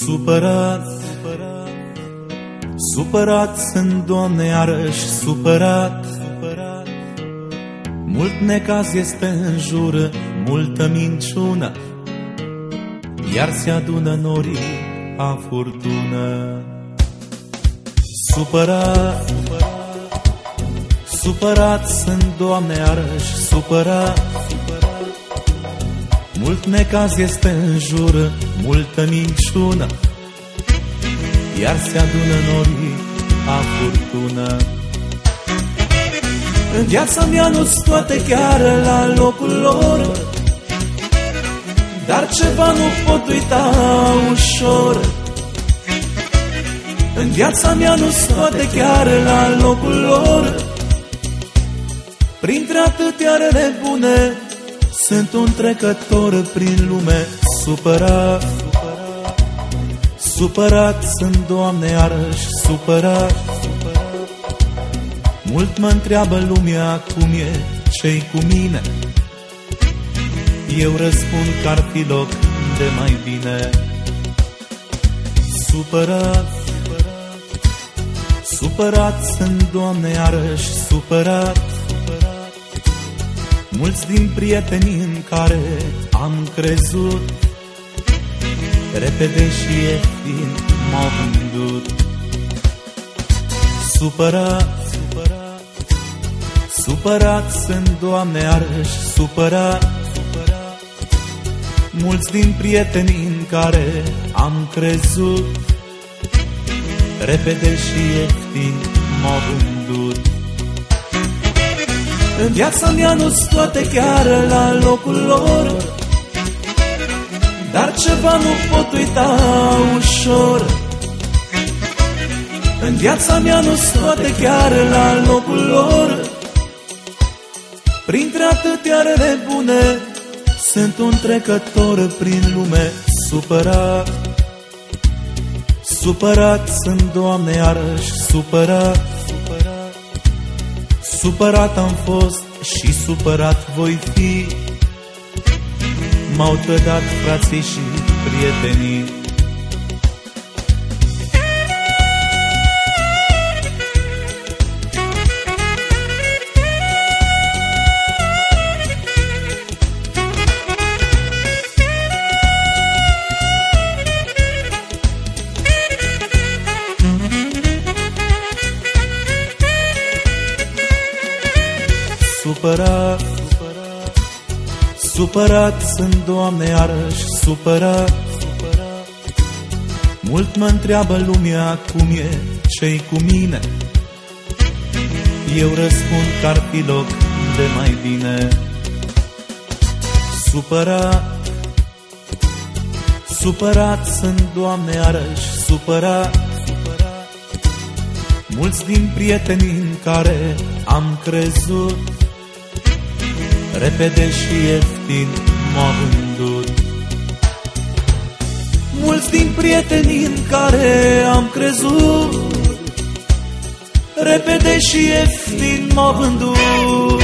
Supărat, supărat sunt, Doamne, iarăși supărat. Mult necaz este în jur, multă minciună, iar se adună norii a furtună. Supărat, supărat sunt, Doamne, iarăși supărat. Mult necaz este în jur, multă minciună, iar se adună norii a furtună. În viața mea nu-s toate chiar la locul lor, dar ceva nu pot uita ușor. În viața mea nu-s toate chiar la locul lor, printre atâtea rele bune sunt un trecător prin lume. Supărat, supărat sunt, Doamne, iarăși supărat. Mult mă întreabă lumea cum e, ce-i cu mine. Eu răspund că ar fi loc de mai bine. Supărat, supărat sunt, Doamne, iarăși supărat. Mulți din prietenii în care am crezut, repede și ieftin m-au vândut. Supărat, supărat sunt, Doamne, iarăși supărat. Mulți din prietenii în care am crezut, repede și ieftin m-au vândut. În viața mea nu-s toate chiar la locul lor, dar ceva nu pot uita ușor. În viața mea nu-s toate chiar la locul lor, printre atâtea rele bune sunt un trecător prin lume. Supărat, supărat sunt, Doamne, iarăși supărat. Supărat am fost și supărat voi fi, m-au trădat frații și prietenii. Supărat, supărat sunt, Doamne, iarăși supărat. Mult mă întreabă lumea cum e, ce-i cu mine. Eu răspund că ar fi loc de mai bine. Supărat, supărat sunt, Doamne, iarăși supărat. Mulți din prietenii în care am crezut, repede și ieftin m-au vândut. Mulți din prietenii în care am crezut, repede și ieftin m-au vândut.